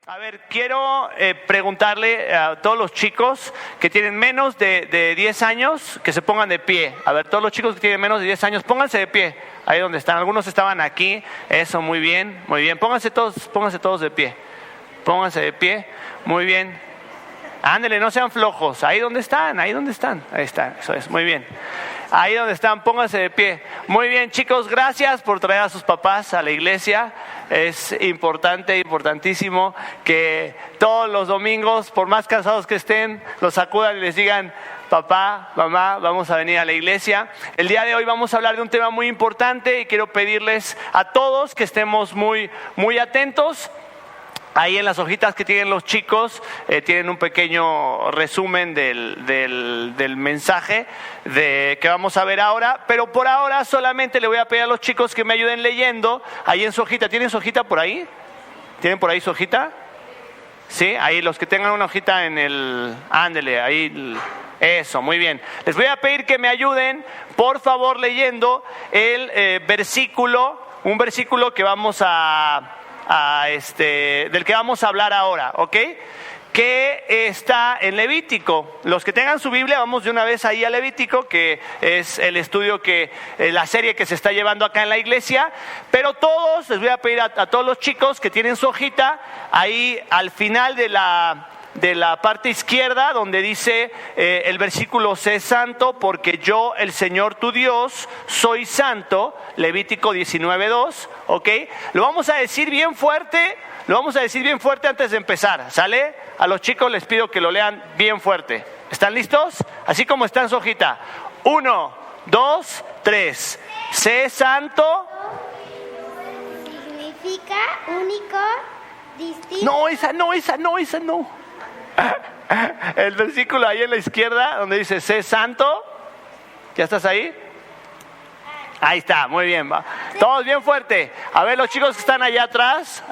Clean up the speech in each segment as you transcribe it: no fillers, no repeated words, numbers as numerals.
A ver, quiero preguntarle a todos los chicos que tienen menos de 10 años que se pongan de pie. A ver, todos los chicos que tienen menos de 10 años, pónganse de pie. Ahí donde están. Algunos estaban aquí. Eso, muy bien, muy bien. Pónganse todos de pie. Pónganse de pie. Muy bien. Ándele, no sean flojos. Ahí donde están. Ahí está, eso es, muy bien. Ahí donde están, pónganse de pie. Muy bien, chicos, gracias por traer a sus papás a la iglesia. Es importantísimo que todos los domingos, por más cansados que estén, los sacudan y les digan: papá, mamá, vamos a venir a la iglesia. El día de hoy vamos a hablar de un tema muy importante y quiero pedirles a todos que estemos muy atentos. Ahí en las hojitas que tienen los chicos tienen un pequeño resumen del mensaje que vamos a ver ahora. Pero por ahora solamente le voy a pedir a los chicos que me ayuden leyendo. Ahí en su hojita, ¿tienen su hojita por ahí? ¿Tienen por ahí su hojita? Sí, ahí los que tengan una hojita en el... Ándele, ahí... Eso, muy bien. Les voy a pedir que me ayuden, por favor, leyendo el versículo, un versículo que vamos del que vamos a hablar ahora, ¿ok? Que está en Levítico. Los que tengan su Biblia, vamos de una vez ahí a Levítico, que es el estudio la serie que se está llevando acá en la iglesia. Pero todos, les voy a pedir a todos los chicos que tienen su hojita, ahí al final de la parte izquierda, donde dice el versículo: sé santo porque yo, el Señor tu Dios, soy santo. Levítico 19:2, ¿ok? Lo vamos a decir bien fuerte antes de empezar, ¿sale? A los chicos les pido que lo lean bien fuerte. ¿Están listos? Así como está en su hojita. 1, 2, 3. Sé santo. Significa único, distinto. No, esa no. El versículo ahí en la izquierda donde dice sé santo. ¿Ya estás ahí? Ahí está, muy bien, va. Todos bien fuerte. A ver, los chicos que están allá atrás.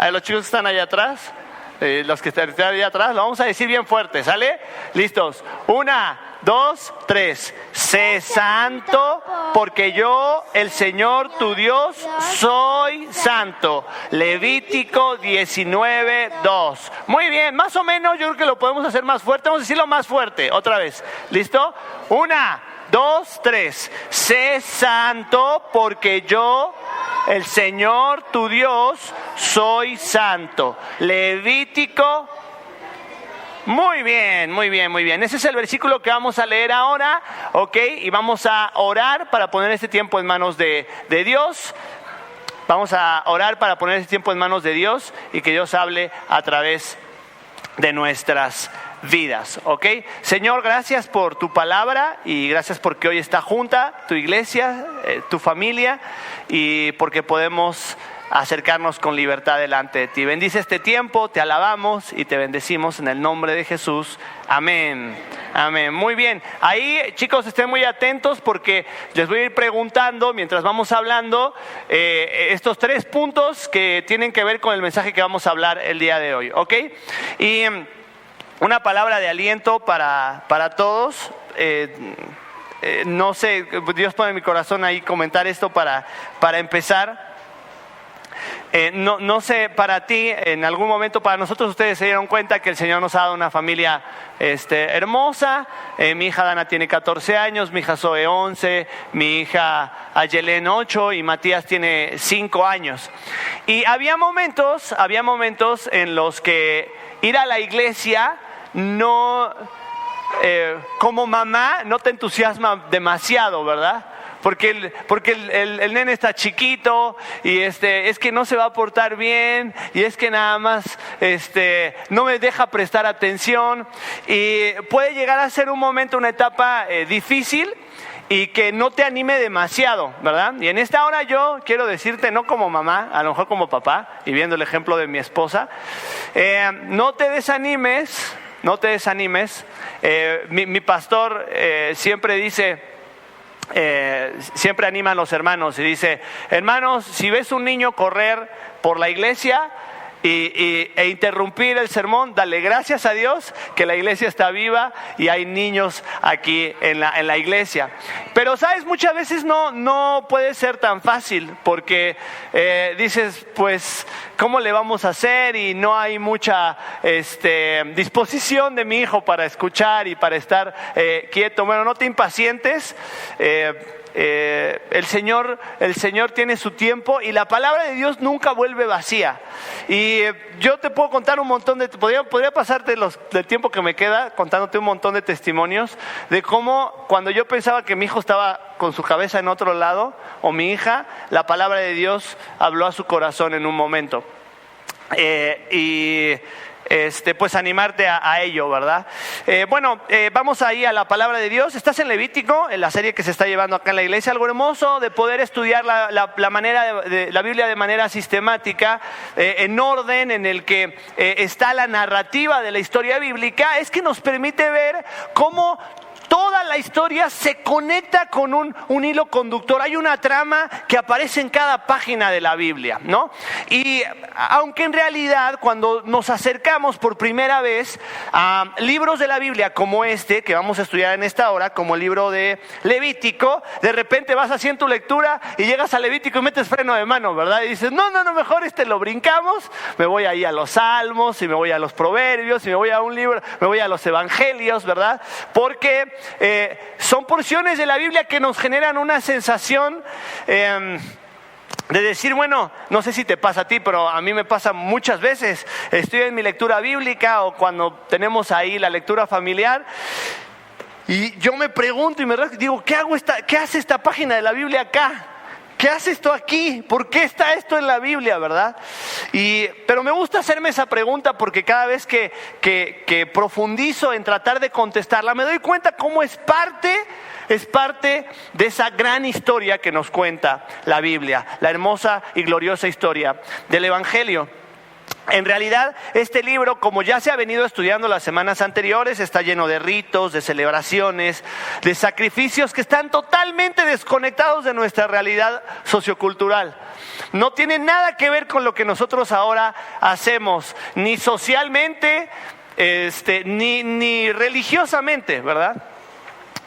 Los que están allá atrás, lo vamos a decir bien fuerte, ¿sale? ¿Listos? 1, 2, 3. Sé santo porque yo, el Señor tu Dios, soy santo. Levítico 19:2. Muy bien, más o menos yo creo que lo podemos hacer más fuerte. Vamos a decirlo más fuerte, otra vez. ¿Listo? 1, 2, 3. Sé santo porque yo, el Señor tu Dios, soy santo. Levítico. Muy bien. Ese es el versículo que vamos a leer ahora, ¿ok? Y vamos a orar para poner este tiempo en manos de Dios. Vamos a orar para poner este tiempo en manos de Dios y que Dios hable a través de nuestras vidas, ¿ok? Señor, gracias por tu palabra y gracias porque hoy está junta tu iglesia, tu familia, y porque podemos acercarnos con libertad delante de ti. Bendice este tiempo, te alabamos y te bendecimos en el nombre de Jesús. Amén. Muy bien. Ahí, chicos, estén muy atentos porque les voy a ir preguntando mientras vamos hablando estos 3 puntos que tienen que ver con el mensaje que vamos a hablar el día de hoy, ¿ok? Y una palabra de aliento para todos. No sé, Dios pone en mi corazón ahí comentar esto para empezar. No sé, para ti, en algún momento, para nosotros, ustedes se dieron cuenta que el Señor nos ha dado una familia hermosa. Mi hija Dana tiene 14 años, mi hija Zoe 11, mi hija Ayelen 8 y Matías tiene 5 años. Y había momentos en los que ir a la iglesia como mamá no te entusiasma demasiado, ¿verdad? Porque el nene está chiquito y es que no se va a portar bien y es que nada más no me deja prestar atención, y puede llegar a ser un momento, una etapa difícil y que no te anime demasiado, ¿verdad? Y en esta hora yo quiero decirte, no como mamá, a lo mejor como papá, y viendo el ejemplo de mi esposa, no te desanimes. Mi pastor siempre dice... siempre animan a los hermanos y dice: hermanos, si ves un niño correr por la iglesia, e interrumpir el sermón, dale gracias a Dios que la iglesia está viva y hay niños aquí en la iglesia. Pero sabes, muchas veces no puede ser tan fácil porque dices, pues, ¿cómo le vamos a hacer? Y no hay mucha disposición de mi hijo para escuchar y para estar quieto. Bueno, no te impacientes. El Señor tiene su tiempo y la palabra de Dios nunca vuelve vacía. Y yo te puedo contar un montón podría pasarte del tiempo que me queda contándote un montón de testimonios de cómo cuando yo pensaba que mi hijo estaba con su cabeza en otro lado, o mi hija, la palabra de Dios habló a su corazón en un momento. Pues animarte a ello, ¿verdad? Vamos ahí a la palabra de Dios. Estás en Levítico, en la serie que se está llevando acá en la iglesia. Algo hermoso de poder estudiar la manera de la Biblia de manera sistemática, en orden, en el que está la narrativa de la historia bíblica, es que nos permite ver cómo toda la historia se conecta con un hilo conductor. Hay una trama que aparece en cada página de la Biblia, ¿no? Y aunque en realidad cuando nos acercamos por primera vez a libros de la Biblia como este, que vamos a estudiar en esta hora, como el libro de Levítico, de repente vas así en tu lectura y llegas a Levítico y metes freno de mano, ¿verdad? Y dices, no, mejor lo brincamos, me voy ahí a los Salmos, y me voy a los Proverbios, y me voy a un libro, me voy a los Evangelios, ¿verdad? Porque son porciones de la Biblia que nos generan una sensación de decir, bueno, no sé si te pasa a ti, pero a mí me pasa muchas veces. Estoy en mi lectura bíblica o cuando tenemos ahí la lectura familiar y yo me pregunto y me digo, ¿qué hace esta página de la Biblia acá? ¿Qué hace esto aquí? ¿Por qué está esto en la Biblia, verdad? Pero me gusta hacerme esa pregunta porque cada vez que profundizo en tratar de contestarla, me doy cuenta cómo es parte de esa gran historia que nos cuenta la Biblia, la hermosa y gloriosa historia del Evangelio. En realidad, este libro, como ya se ha venido estudiando las semanas anteriores, está lleno de ritos, de celebraciones, de sacrificios que están totalmente desconectados de nuestra realidad sociocultural. No tiene nada que ver con lo que nosotros ahora hacemos, ni socialmente, ni religiosamente, ¿verdad?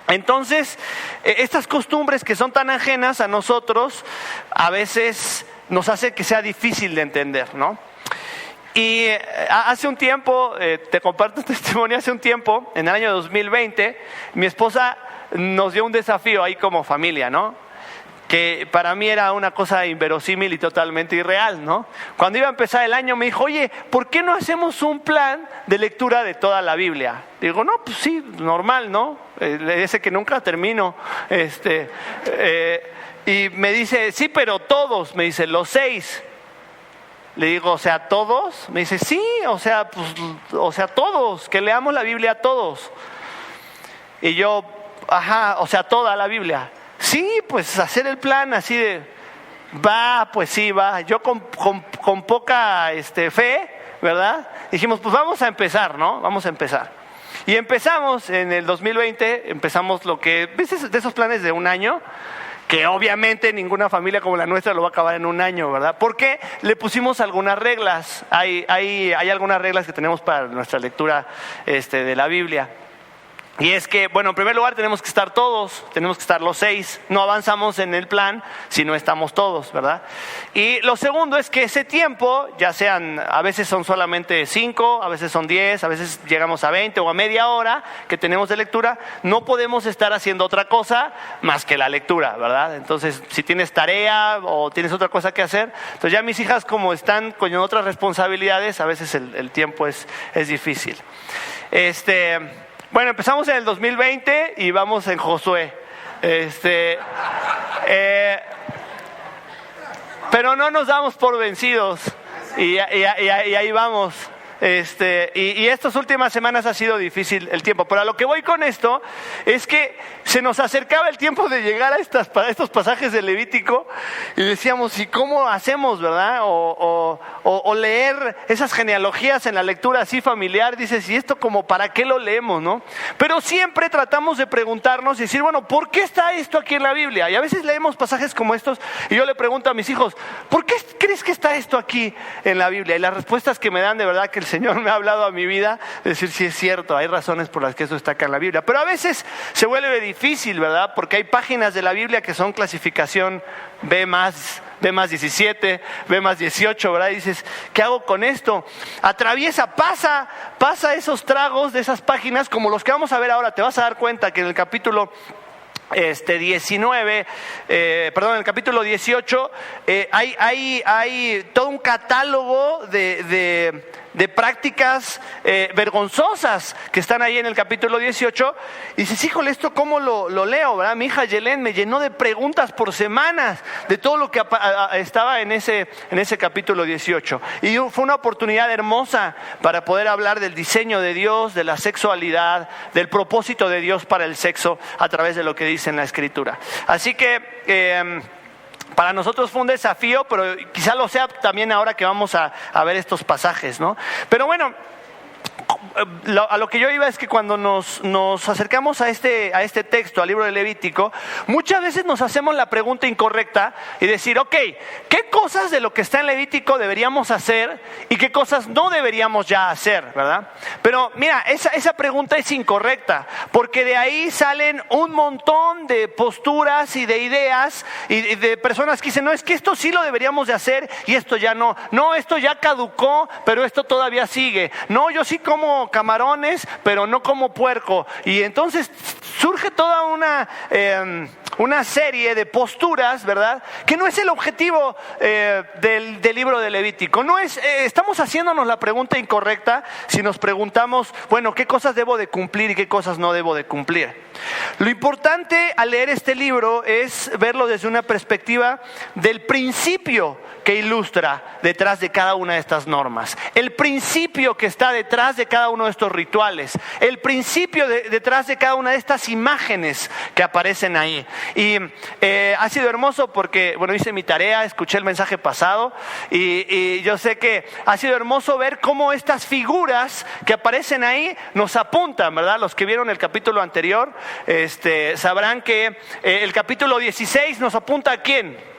Entonces, estas costumbres que son tan ajenas a nosotros, a veces nos hace que sea difícil de entender, ¿no? Y hace un tiempo, te comparto un testimonio, hace un tiempo, en el año 2020, mi esposa nos dio un desafío ahí como familia, ¿no? Que para mí era una cosa inverosímil y totalmente irreal, ¿no? Cuando iba a empezar el año me dijo, oye, ¿por qué no hacemos un plan de lectura de toda la Biblia? Digo, no, pues sí, normal, ¿no? Ese que nunca termino. Y me dice, sí, pero todos, me dice, los 6. Le digo, o sea, ¿todos? Me dice, sí, o sea, todos, que leamos la Biblia todos. Y yo, o sea, toda la Biblia. Sí, pues hacer el plan así de, pues sí, va. Yo con poca fe, ¿verdad? Dijimos, pues vamos a empezar, ¿no? Vamos a empezar. Y empezamos en el 2020, empezamos lo que, ¿ves de esos planes de un año? Que obviamente ninguna familia como la nuestra lo va a acabar en un año, ¿verdad? Porque le pusimos algunas reglas. Hay algunas reglas que tenemos para nuestra lectura de la Biblia. Y es que, bueno, en primer lugar tenemos que estar todos, tenemos que estar los 6. No avanzamos en el plan si no estamos todos, ¿verdad? Y lo segundo es que ese tiempo, ya sean, a veces son solamente 5, a veces son 10, a veces llegamos a 20 o a media hora que tenemos de lectura, no podemos estar haciendo otra cosa más que la lectura, ¿verdad? Entonces, si tienes tarea o tienes otra cosa que hacer, entonces ya mis hijas como están con otras responsabilidades, a veces el tiempo es difícil. Bueno, empezamos en el 2020 y vamos en Josué. Pero no nos damos por vencidos y ahí vamos. Y estas últimas semanas ha sido difícil el tiempo. Pero a lo que voy con esto es que se nos acercaba el tiempo de llegar a estos pasajes del Levítico y decíamos, ¿y cómo hacemos, verdad? O leer esas genealogías en la lectura así familiar, dices, ¿y esto como para qué lo leemos, no? Pero siempre tratamos de preguntarnos y decir, bueno, ¿por qué está esto aquí en la Biblia? Y a veces leemos pasajes como estos y yo le pregunto a mis hijos, ¿por qué crees que está esto aquí en la Biblia? Y las respuestas que me dan, de verdad que el Señor me ha hablado a mi vida, decir, sí es cierto, hay razones por las que eso está acá en la Biblia. Pero a veces se vuelve difícil, ¿verdad? Porque hay páginas de la Biblia que son clasificación B+, B+17, B+18, ¿verdad? Y dices, ¿qué hago con esto? Pasa esos tragos de esas páginas como los que vamos a ver ahora. Te vas a dar cuenta que en el capítulo 19, en el capítulo 18 hay todo un catálogo de prácticas vergonzosas que están ahí en el capítulo 18 y dices, híjole, ¿esto cómo lo leo? ¿Verdad? Mi hija Yelén me llenó de preguntas por semanas de todo lo que estaba en ese capítulo 18 y fue una oportunidad hermosa para poder hablar del diseño de Dios, de la sexualidad, del propósito de Dios para el sexo a través de lo que dice en la Escritura. Así que para nosotros fue un desafío, pero quizá lo sea también ahora que vamos a ver estos pasajes, ¿no? Pero bueno, a lo que yo iba es que cuando nos acercamos a este texto, al libro de Levítico, muchas veces nos hacemos la pregunta incorrecta y decir, ok, ¿qué cosas de lo que está en Levítico deberíamos hacer y qué cosas no deberíamos ya hacer, verdad? Pero mira, esa pregunta es incorrecta, porque de ahí salen un montón de posturas y de ideas y de personas que dicen, no, es que esto sí lo deberíamos de hacer y esto ya no. No, esto ya caducó, pero esto todavía sigue. No, yo sí como camarones, pero no como puerco. Y entonces surge toda una serie de posturas, ¿verdad? Que no es el objetivo del libro de Levítico. Estamos haciéndonos la pregunta incorrecta si nos preguntamos, bueno, ¿qué cosas debo de cumplir y qué cosas no debo de cumplir? Lo importante al leer este libro es verlo desde una perspectiva del principio que ilustra detrás de cada una de estas normas, el principio que está detrás de cada uno de estos rituales, el principio detrás de cada una de estas imágenes que aparecen ahí. Y ha sido hermoso porque, bueno, hice mi tarea, escuché el mensaje pasado y yo sé que ha sido hermoso ver cómo estas figuras que aparecen ahí nos apuntan, ¿verdad? Los que vieron el capítulo anterior sabrán que el capítulo 16 nos apunta ¿a quién?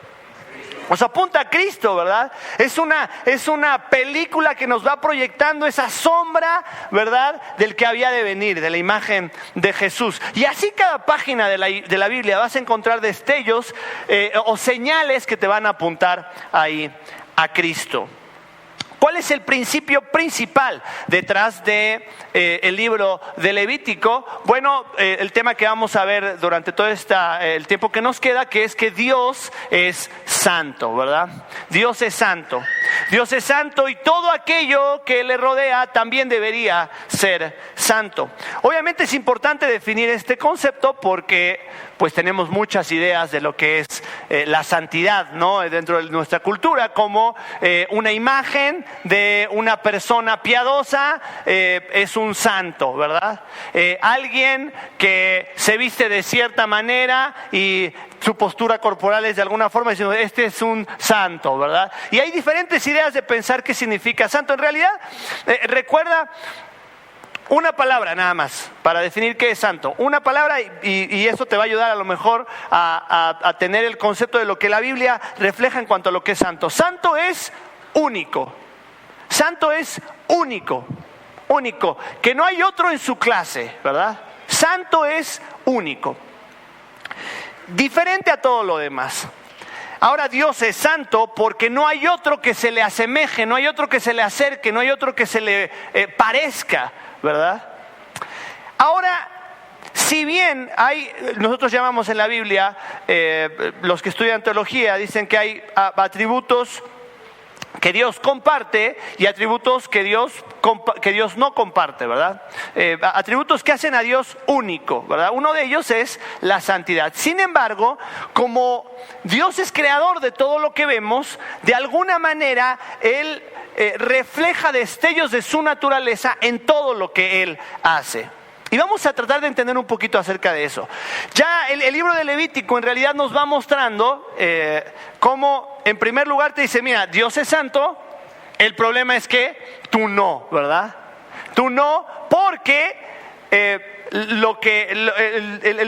Nos apunta a Cristo, ¿verdad? Es una película que nos va proyectando esa sombra, ¿verdad? Del que había de venir, de la imagen de Jesús. Y así cada página de la Biblia vas a encontrar destellos o señales que te van a apuntar ahí a Cristo. ¿Cuál es el principio principal detrás de el libro de Levítico? Bueno, el tema que vamos a ver durante todo el tiempo que nos queda, que es que Dios es santo, ¿verdad? Dios es santo. Dios es santo y todo aquello que le rodea también debería ser santo. Obviamente es importante definir este concepto porque pues tenemos muchas ideas de lo que es la santidad, ¿no? Dentro de nuestra cultura, como una imagen de una persona piadosa es un santo, ¿verdad? Alguien que se viste de cierta manera y su postura corporal es de alguna forma diciendo, este es un santo, ¿verdad? Y hay diferentes ideas de pensar qué significa santo. En realidad, recuerda una palabra nada más para definir qué es santo. Una palabra y eso te va a ayudar a lo mejor a tener el concepto de lo que la Biblia refleja en cuanto a lo que es santo. Santo es único. Santo es único. Único. Que no hay otro en su clase, ¿verdad? Santo es único. Diferente a todo lo demás. Ahora Dios es santo porque no hay otro que se le asemeje, no hay otro que se le acerque, no hay otro que se le parezca, ¿verdad? Ahora, si bien nosotros llamamos en la Biblia, los que estudian teología dicen que hay atributos que Dios comparte y atributos que Dios no comparte, ¿verdad? Atributos que hacen a Dios único, ¿verdad? Uno de ellos es la santidad. Sin embargo, como Dios es creador de todo lo que vemos, de alguna manera Él refleja destellos de su naturaleza en todo lo que Él hace. Y vamos a tratar de entender un poquito acerca de eso. Ya el libro de Levítico en realidad nos va mostrando cómo, en primer lugar, te dice, mira, Dios es santo, el problema es que tú no, ¿verdad? Tú no, porque el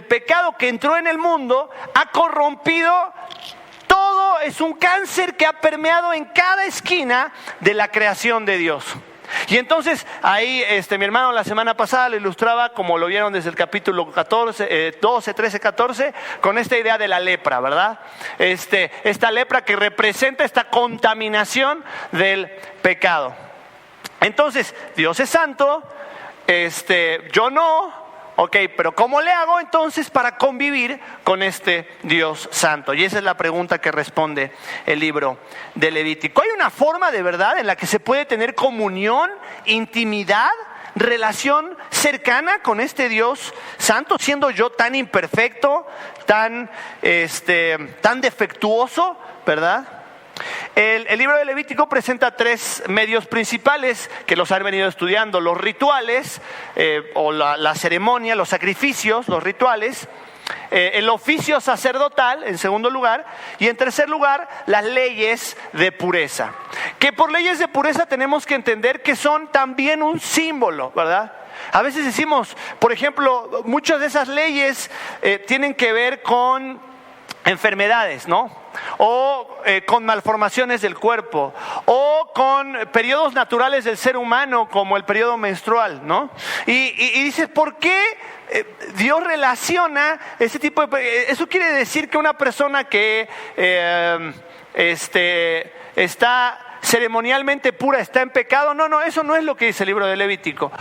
pecado que entró en el mundo ha corrompido todo, es un cáncer que ha permeado en cada esquina de la creación de Dios. Y entonces ahí mi hermano la semana pasada lo ilustraba, como lo vieron desde el capítulo 12, 13, 14, con esta idea de la lepra, ¿verdad? Esta lepra que representa esta contaminación del pecado. Entonces, Dios es santo, yo no. Ok, pero ¿cómo le hago entonces para convivir con este Dios santo? Y esa es la pregunta que responde el libro de Levítico. ¿Hay una forma de verdad en la que se puede tener comunión, intimidad, relación cercana con este Dios santo, siendo yo tan imperfecto, tan defectuoso, ¿verdad? El libro de Levítico presenta 3 medios principales que los han venido estudiando: los rituales, o la ceremonia, los sacrificios, los rituales, el oficio sacerdotal en segundo lugar, y en tercer lugar las leyes de pureza, que por leyes de pureza tenemos que entender que son también un símbolo, ¿verdad? A veces decimos, por ejemplo, muchas de esas leyes tienen que ver con enfermedades, ¿no? O con malformaciones del cuerpo, o con periodos naturales del ser humano, como el periodo menstrual, ¿no? Y dices, ¿por qué Dios relaciona ese tipo de... Eso quiere decir que una persona que está ceremonialmente pura está en pecado? No, eso no es lo que dice el libro de Levítico.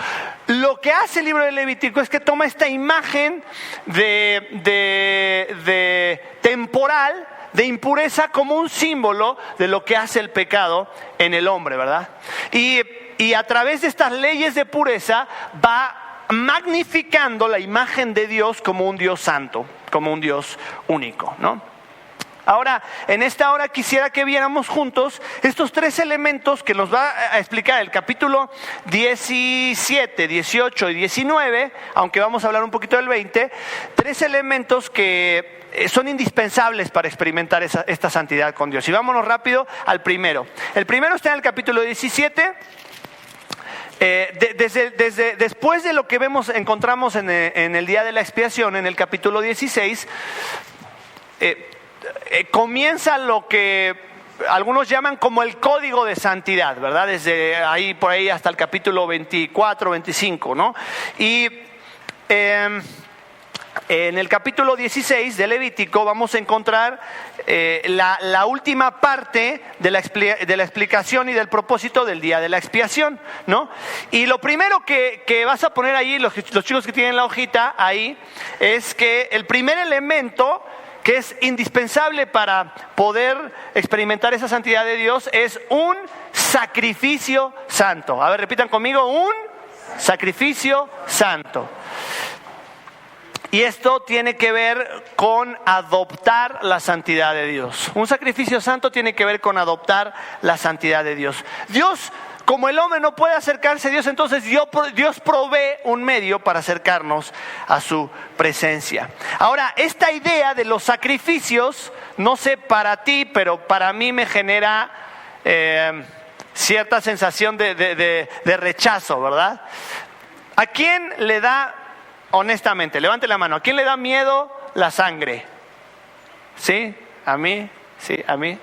Lo que hace el libro de Levítico es que toma esta imagen de temporal, de impureza, como un símbolo de lo que hace el pecado en el hombre, ¿verdad? Y a través de estas leyes de pureza va magnificando la imagen de Dios como un Dios santo, como un Dios único, ¿no? Ahora, en esta hora quisiera que viéramos juntos estos 3 elementos que nos va a explicar el capítulo 17, 18 y 19, aunque vamos a hablar un poquito del 20, 3 elementos que son indispensables para experimentar esta santidad con Dios. Y vámonos rápido al primero. El primero está en el capítulo 17. Después de lo que encontramos en el día de la expiación, en el capítulo 16, comienza lo que algunos llaman como el código de santidad, ¿verdad? Desde ahí, por ahí hasta el capítulo 24, 25, ¿no? Y en el capítulo 16 de Levítico vamos a encontrar la última parte de la explicación y del propósito del día de la expiación, ¿no? Y lo primero que vas a poner ahí, los chicos que tienen la hojita ahí, es que el primer elemento que es indispensable para poder experimentar esa santidad de Dios es un sacrificio santo. A ver, repitan conmigo: un sacrificio santo. Y esto tiene que ver con adoptar la santidad de Dios. Un sacrificio santo tiene que ver con adoptar la santidad de Dios. Dios, como el hombre no puede acercarse a Dios, entonces Dios provee un medio para acercarnos a su presencia. Ahora, esta idea de los sacrificios, no sé para ti, pero para mí me genera cierta sensación de rechazo, ¿verdad? ¿A quién le da, honestamente, levante la mano, a quién le da miedo la sangre? ¿Sí? ¿A mí? Sí, a mí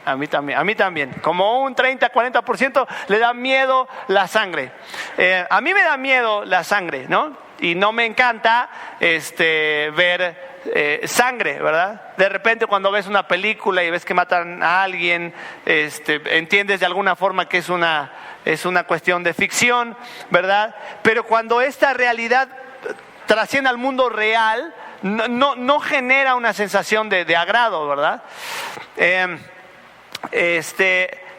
también. Como un 30-40% le da miedo la sangre. A mí me da miedo la sangre, ¿no? Y no me encanta ver sangre, ¿verdad? De repente cuando ves una película y ves que matan a alguien, entiendes de alguna forma que es una cuestión de ficción, ¿verdad? Pero cuando esta realidad trasciende al mundo real, no genera una sensación de agrado, ¿verdad?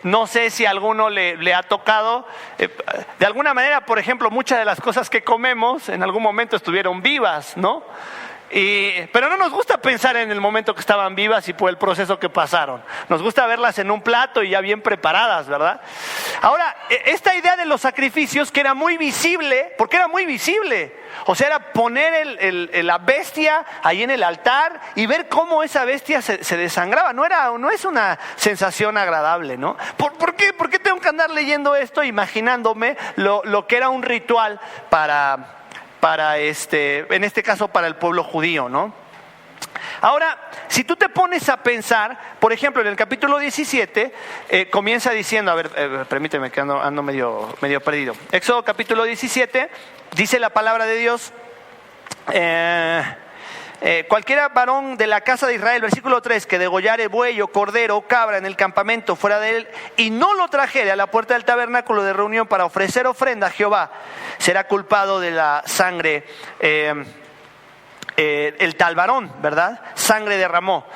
No sé si a alguno le ha tocado, de alguna manera, por ejemplo, muchas de las cosas que comemos en algún momento estuvieron vivas, ¿no? Pero no nos gusta pensar en el momento que estaban vivas y por el proceso que pasaron. Nos gusta verlas en un plato y ya bien preparadas, ¿verdad? Ahora, esta idea de los sacrificios que era muy visible, porque era muy visible. O sea, era poner la bestia ahí en el altar y ver cómo esa bestia se desangraba. No es una sensación agradable, ¿no? ¿Por qué? ¿Por qué tengo que andar leyendo esto, imaginándome lo que era un ritual para en este caso para el pueblo judío, ¿no? Ahora, si tú te pones a pensar, por ejemplo, en el capítulo 17, comienza diciendo, permíteme que ando medio perdido. Éxodo capítulo 17, dice la palabra de Dios, cualquiera varón de la casa de Israel, versículo 3, que degollare buey o cordero o cabra en el campamento fuera de él y no lo trajere a la puerta del tabernáculo de reunión para ofrecer ofrenda a Jehová, será culpado de la sangre, el tal varón, ¿verdad? Sangre derramó.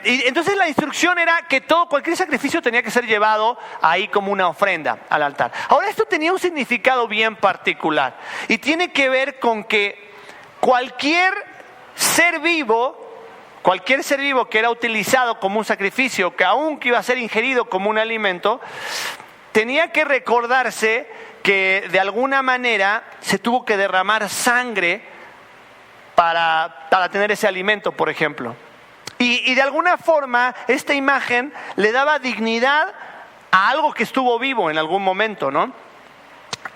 Y entonces la instrucción era que cualquier sacrificio tenía que ser llevado ahí como una ofrenda al altar. Ahora, esto tenía un significado bien particular y tiene que ver con que cualquier ser vivo que era utilizado como un sacrificio, que aunque iba a ser ingerido como un alimento, tenía que recordarse que de alguna manera se tuvo que derramar sangre para tener ese alimento, por ejemplo. Y de alguna forma esta imagen le daba dignidad a algo que estuvo vivo en algún momento, ¿no?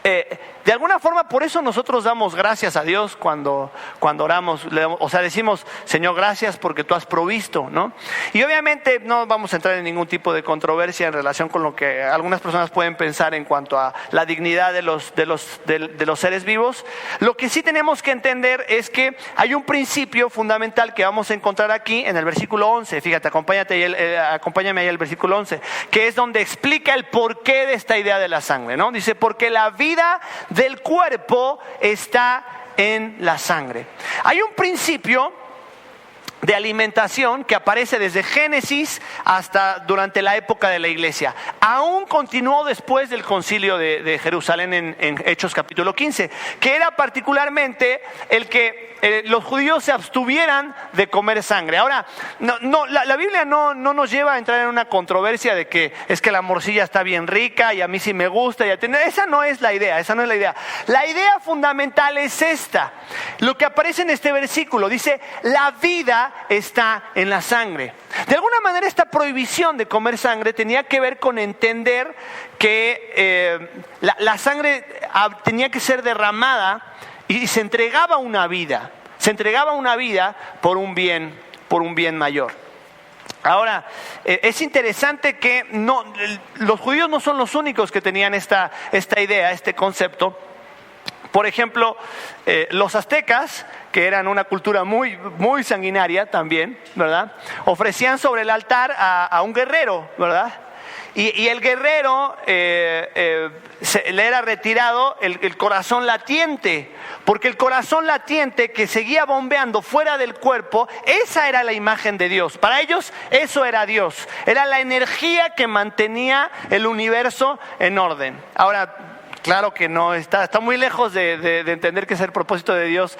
De alguna forma, por eso nosotros damos gracias a Dios cuando oramos, o sea, decimos, Señor, gracias porque tú has provisto, ¿no? Y obviamente no vamos a entrar en ningún tipo de controversia en relación con lo que algunas personas pueden pensar en cuanto a la dignidad de los seres vivos. Lo que sí tenemos que entender es que hay un principio fundamental que vamos a encontrar aquí en el versículo 11. Fíjate, acompáñame ahí al versículo 11, que es donde explica el porqué de esta idea de la sangre, ¿no? Dice, porque la vida del cuerpo está en la sangre. Hay un principio de alimentación que aparece desde Génesis hasta durante la época de la iglesia. Aún continuó después del concilio de Jerusalén en Hechos capítulo 15, que era particularmente el que los judíos se abstuvieran de comer sangre. Ahora, la Biblia no nos lleva a entrar en una controversia de que es que la morcilla está bien rica y a mí sí me gusta. Esa no es la idea, La idea fundamental es esta. Lo que aparece en este versículo dice, la vida está en la sangre. De alguna manera esta prohibición de comer sangre tenía que ver con entender que la sangre tenía que ser derramada y se entregaba una vida por un bien mayor. Ahora, es interesante que los judíos no son los únicos que tenían esta idea, este concepto. Por ejemplo, los aztecas, que eran una cultura muy, muy sanguinaria también, ¿verdad? Ofrecían sobre el altar a un guerrero, ¿verdad? Y el guerrero le era retirado el corazón latiente, porque el corazón latiente que seguía bombeando fuera del cuerpo, esa era la imagen de Dios. Para ellos eso era Dios, era la energía que mantenía el universo en orden. Ahora, claro que no, está muy lejos de entender que es el propósito de Dios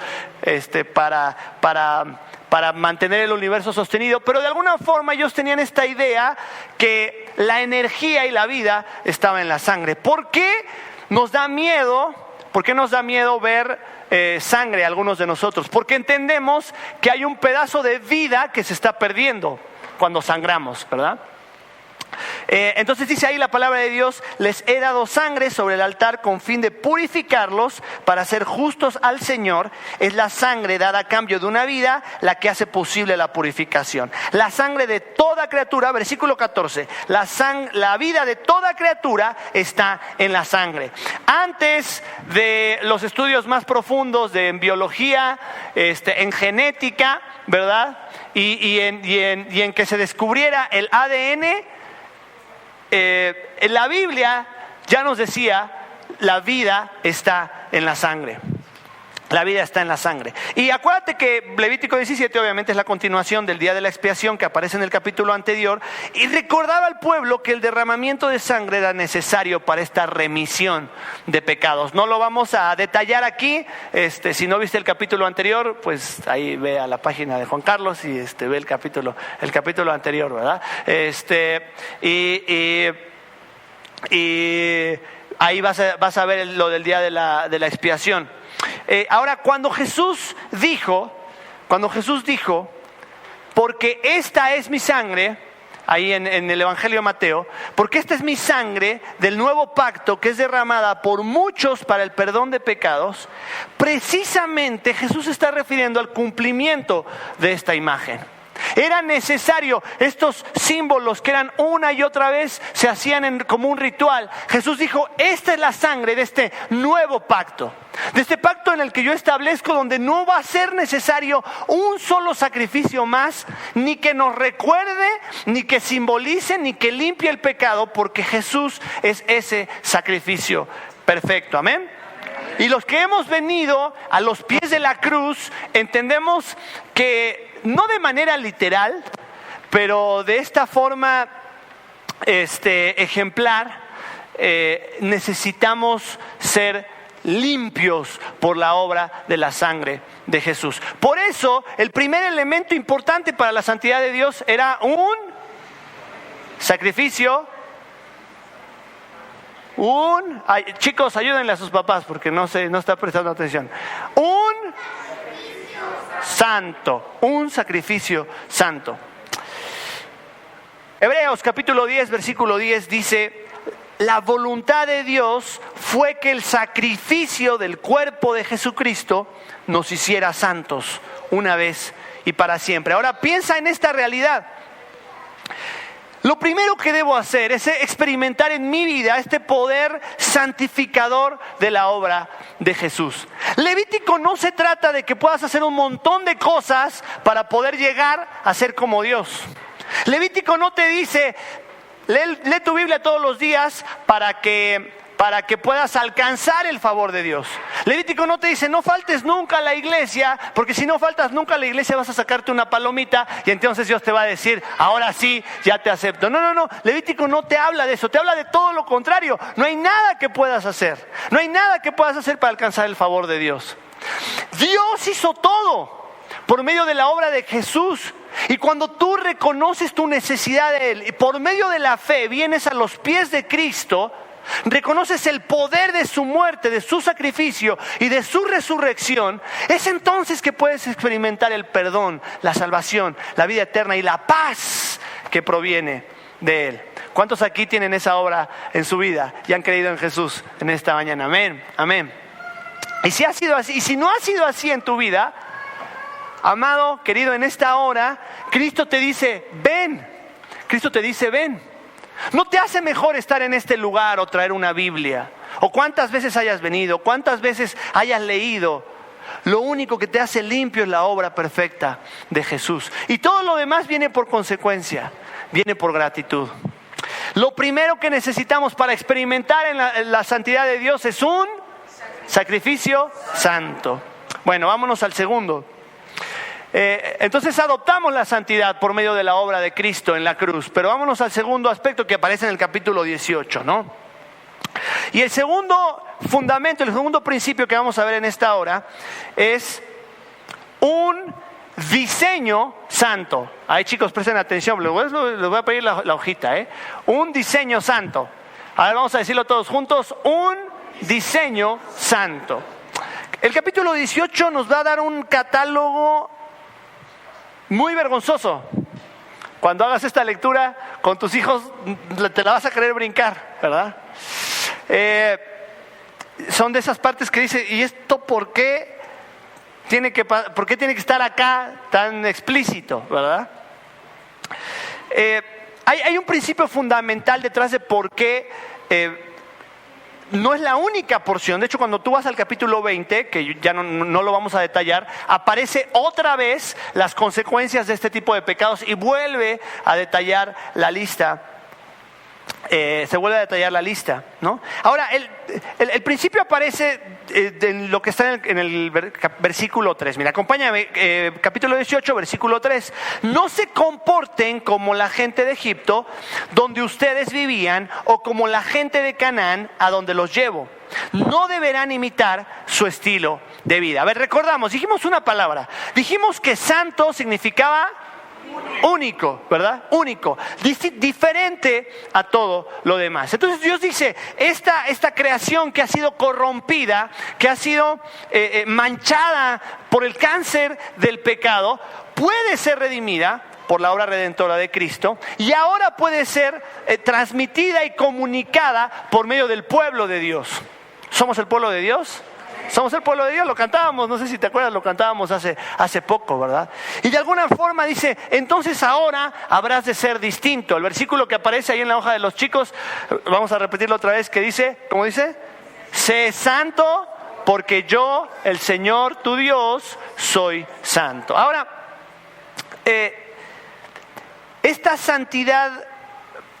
para mantener el universo sostenido, pero de alguna forma ellos tenían esta idea que la energía y la vida estaba en la sangre. ¿Por qué nos da miedo ver sangre a algunos de nosotros? Porque entendemos que hay un pedazo de vida que se está perdiendo cuando sangramos, ¿verdad? Entonces dice ahí la palabra de Dios, les he dado sangre sobre el altar con fin de purificarlos para ser justos al Señor. Es la sangre dada a cambio de una vida la que hace posible la purificación. La sangre de toda criatura, versículo 14, la vida de toda criatura está en la sangre. Antes de los estudios más profundos en biología, en genética, ¿verdad? Y en que se descubriera el ADN, en la Biblia ya nos decía, la vida está en la sangre. La vida está en la sangre. Y acuérdate que Levítico 17 obviamente es la continuación del día de la expiación que aparece en el capítulo anterior, y recordaba al pueblo que el derramamiento de sangre era necesario para esta remisión de pecados. No lo vamos a detallar aquí. Si no viste el capítulo anterior, pues ahí ve a la página de Juan Carlos y ve el capítulo anterior, ¿verdad? Y ahí vas a ver lo del día de la expiación. Ahora, cuando Jesús dijo, porque esta es mi sangre, ahí en el Evangelio de Mateo, porque esta es mi sangre del nuevo pacto que es derramada por muchos para el perdón de pecados, precisamente Jesús está refiriendo al cumplimiento de esta imagen. Era necesario estos símbolos que eran una y otra vez, se hacían como un ritual. Jesús dijo, esta es la sangre de este nuevo pacto, de este pacto en el que yo establezco, donde no va a ser necesario un solo sacrificio más, ni que nos recuerde, ni que simbolice, ni que limpie el pecado, porque Jesús es ese sacrificio perfecto. Amén. Y los que hemos venido a los pies de la cruz, entendemos que no de manera literal, pero de esta forma ejemplar, necesitamos ser limpios por la obra de la sangre de Jesús. Por eso, el primer elemento importante para la santidad de Dios era un sacrificio. Chicos, ayúdenle a sus papás porque no está prestando atención. Un sacrificio santo. Hebreos capítulo 10, versículo 10 dice: la voluntad de Dios fue que el sacrificio del cuerpo de Jesucristo nos hiciera santos una vez y para siempre. Ahora piensa en esta realidad. Lo primero que debo hacer es experimentar en mi vida este poder santificador de la obra de Jesús. Levítico no se trata de que puedas hacer un montón de cosas para poder llegar a ser como Dios. Levítico no te dice, lee tu Biblia todos los días para que puedas alcanzar el favor de Dios. Levítico no te dice, no faltes nunca a la iglesia, porque si no faltas nunca a la iglesia vas a sacarte una palomita y entonces Dios te va a decir, ahora sí, ya te acepto. No. Levítico no te habla de eso, te habla de todo lo contrario. No hay nada que puedas hacer. No hay nada que puedas hacer para alcanzar el favor de Dios. Dios hizo todo por medio de la obra de Jesús. Y cuando tú reconoces tu necesidad de Él y por medio de la fe vienes a los pies de Cristo, reconoces el poder de su muerte, de su sacrificio y de su resurrección, es entonces que puedes experimentar el perdón, la salvación, la vida eterna y la paz que proviene de Él. ¿Cuántos aquí tienen esa obra en su vida y han creído en Jesús en esta mañana? Amén, amén. Y si ha sido así, y si no ha sido así en tu vida, amado, querido, en esta hora, Cristo te dice, ven. Cristo te dice, ven. ¿No te hace mejor estar en este lugar o traer una Biblia? O cuántas veces hayas venido, cuántas veces hayas leído. Lo único que te hace limpio es la obra perfecta de Jesús. Y todo lo demás viene por consecuencia, viene por gratitud. Lo primero que necesitamos para experimentar en la santidad de Dios es un sacrificio santo. Bueno, vámonos al segundo. Entonces adoptamos la santidad por medio de la obra de Cristo en la cruz. Pero vámonos al segundo aspecto que aparece en el capítulo 18, ¿no? Y el segundo fundamento, el segundo principio que vamos a ver en esta hora es un diseño santo. Ahí, chicos, presten atención, les voy a pedir la hojita, Un diseño santo. A ver, vamos a decirlo todos juntos, un diseño santo. El capítulo 18 nos va a dar un catálogo muy vergonzoso. Cuando hagas esta lectura con tus hijos, te la vas a querer brincar, ¿verdad? Son de esas partes que dice, ¿y esto por qué tiene que estar acá tan explícito, verdad? Hay un principio fundamental detrás de por qué no es la única porción. De hecho, cuando tú vas al capítulo 20, que ya no lo vamos a detallar, aparece otra vez las consecuencias de este tipo de pecados y vuelve a detallar la lista. Se vuelve a detallar la lista, ¿no? Ahora, el principio aparece en lo que está en el versículo 3. Mira, acompáñame, capítulo 18, versículo 3. No se comporten como la gente de Egipto, donde ustedes vivían, o como la gente de Canaán, a donde los llevo. No deberán imitar su estilo de vida. A ver, recordamos, dijimos una palabra. Dijimos que santo significaba único, ¿verdad? Único, diferente a todo lo demás. Entonces Dios dice, esta creación que ha sido corrompida, que ha sido manchada por el cáncer del pecado, puede ser redimida por la obra redentora de Cristo, y ahora puede ser transmitida y comunicada por medio del pueblo de Dios. ¿Somos el pueblo de Dios? Somos el pueblo de Dios, lo cantábamos, no sé si te acuerdas, lo cantábamos hace poco, ¿verdad? Y de alguna forma dice, entonces ahora habrás de ser distinto. El versículo que aparece ahí en la hoja de los chicos, vamos a repetirlo otra vez, que dice, ¿cómo dice? Sé santo porque yo, el Señor tu Dios, soy santo. Ahora, esta santidad,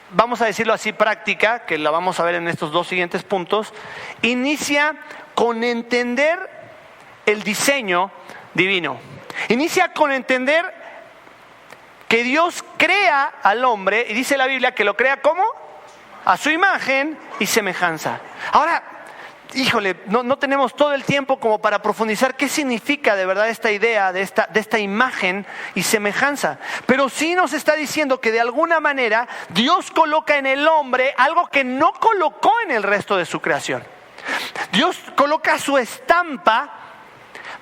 vamos a decirlo así, práctica, que la vamos a ver en estos dos siguientes puntos, inicia con entender el diseño divino. Inicia con entender que Dios crea al hombre, y dice la Biblia que lo crea ¿cómo? A su imagen y semejanza. Ahora, híjole, no tenemos todo el tiempo como para profundizar qué significa de verdad esta idea de esta imagen y semejanza. Pero sí nos está diciendo que de alguna manera Dios coloca en el hombre algo que no colocó en el resto de su creación. Dios coloca su estampa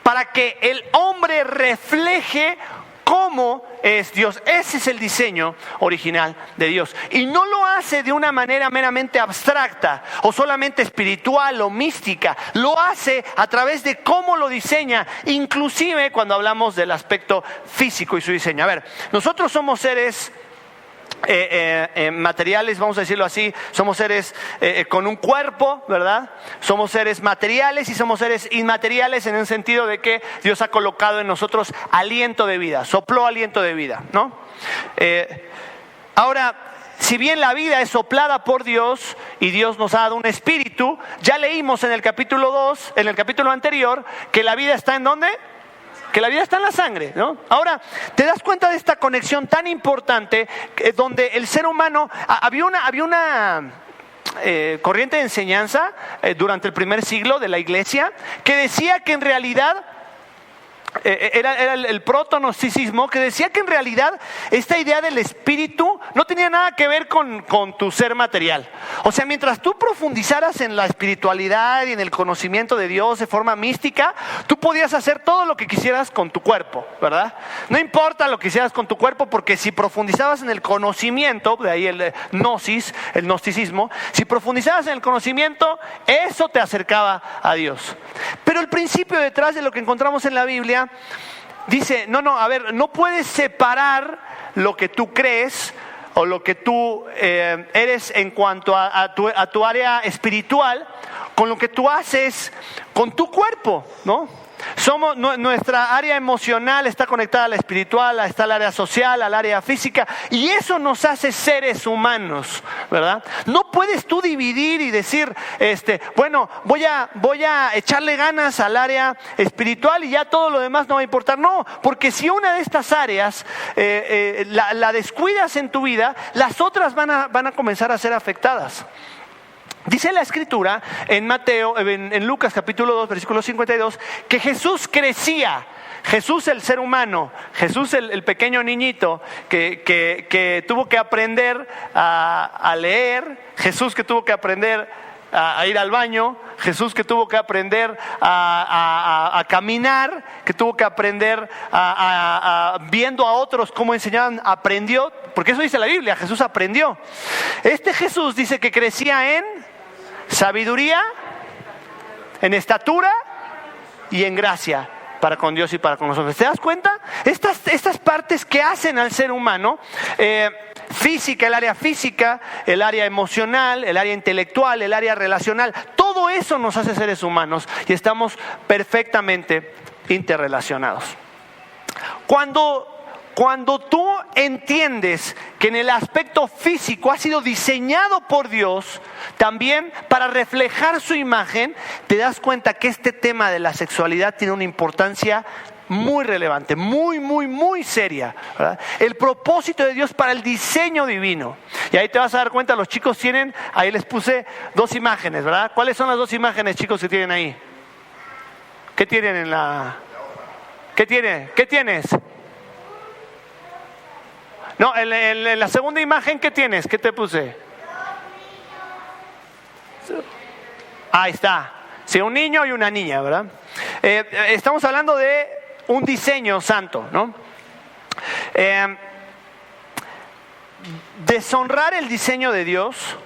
para que el hombre refleje cómo es Dios. Ese es el diseño original de Dios. Y no lo hace de una manera meramente abstracta o solamente espiritual o mística. Lo hace a través de cómo lo diseña, inclusive cuando hablamos del aspecto físico y su diseño. A ver, nosotros somos seres materiales, vamos a decirlo así, somos seres con un cuerpo, ¿verdad? Somos seres materiales y somos seres inmateriales en el sentido de que Dios ha colocado en nosotros aliento de vida, sopló aliento de vida, ¿no? Ahora, si bien la vida es soplada por Dios y Dios nos ha dado un espíritu, ya leímos en el capítulo 2, en el capítulo anterior, que la vida está ¿en dónde? Que la vida está en la sangre, ¿no? Ahora, ¿te das cuenta de esta conexión tan importante donde el ser humano, había una corriente de enseñanza durante el primer siglo de la iglesia que decía que en realidad era el proto-gnosticismo, que decía que en realidad esta idea del espíritu no tenía nada que ver con tu ser material. O sea, mientras tú profundizaras en la espiritualidad y en el conocimiento de Dios de forma mística, tú podías hacer todo lo que quisieras con tu cuerpo, ¿verdad? No importa lo que hicieras con tu cuerpo, porque si profundizabas en el conocimiento, de ahí el gnosis, el gnosticismo, si profundizabas en el conocimiento, eso te acercaba a Dios. Pero el principio detrás de lo que encontramos en la Biblia dice, no puedes separar lo que tú crees o lo que tú eres en cuanto a tu área espiritual con lo que tú haces con tu cuerpo, ¿no? Nuestra área emocional está conectada a la espiritual, está al área social, al área física, y eso nos hace seres humanos, ¿verdad? No puedes tú dividir y decir, voy a echarle ganas al área espiritual y ya todo lo demás no va a importar. No, porque si una de estas áreas la descuidas en tu vida, las otras van a comenzar a ser afectadas. Dice la Escritura en Lucas capítulo 2, versículo 52, que Jesús crecía. Jesús el ser humano, Jesús el pequeño niñito que tuvo que aprender a leer, Jesús que tuvo que aprender a ir al baño, Jesús que tuvo que aprender a caminar, que tuvo que aprender viendo a otros cómo enseñaban, aprendió, porque eso dice la Biblia, Jesús aprendió. Este Jesús dice que crecía en sabiduría, en estatura y en gracia para con Dios y para con nosotros. ¿Te das cuenta? Estas partes que hacen al ser humano, física, el área emocional, el área intelectual, el área relacional, todo eso nos hace seres humanos y estamos perfectamente interrelacionados. Cuando cuando tú entiendes que en el aspecto físico ha sido diseñado por Dios también para reflejar su imagen, te das cuenta que este tema de la sexualidad tiene una importancia muy relevante, muy seria, ¿verdad? El propósito de Dios para el diseño divino. Y ahí te vas a dar cuenta, los chicos tienen, ahí les puse 2 imágenes, ¿verdad? ¿Cuáles son las 2 imágenes, chicos, que tienen ahí? ¿Qué tienen en la...? ¿Qué tiene? ¿Qué tienes? No, en la segunda imagen, ¿qué tienes? ¿Qué te puse? Ahí está. Sí, un niño y una niña, ¿verdad? Estamos hablando de un diseño santo, ¿no? Deshonrar el diseño de Dios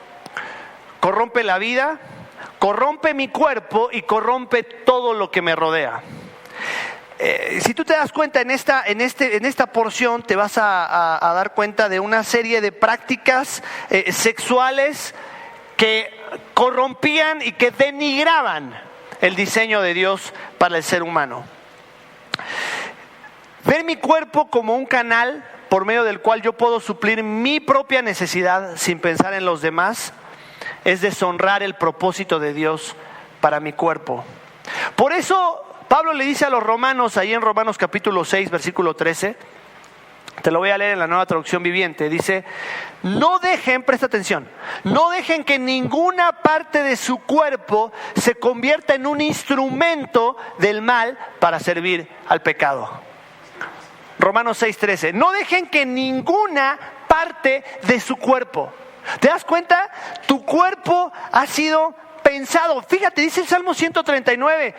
corrompe la vida, corrompe mi cuerpo y corrompe todo lo que me rodea. Si tú te das cuenta en esta porción, te vas a dar cuenta de una serie de prácticas sexuales que corrompían y que denigraban el diseño de Dios para el ser humano. Ver mi cuerpo como un canal por medio del cual yo puedo suplir mi propia necesidad sin pensar en los demás es deshonrar el propósito de Dios para mi cuerpo. Por eso Pablo le dice a los romanos, ahí en Romanos capítulo 6, versículo 13, te lo voy a leer en la Nueva Traducción Viviente, dice: no dejen, presta atención, no dejen que ninguna parte de su cuerpo se convierta en un instrumento del mal para servir al pecado. Romanos 6:13, no dejen que ninguna parte de su cuerpo. ¿Te das cuenta? Tu cuerpo ha sido pensado. Fíjate, dice el Salmo 139,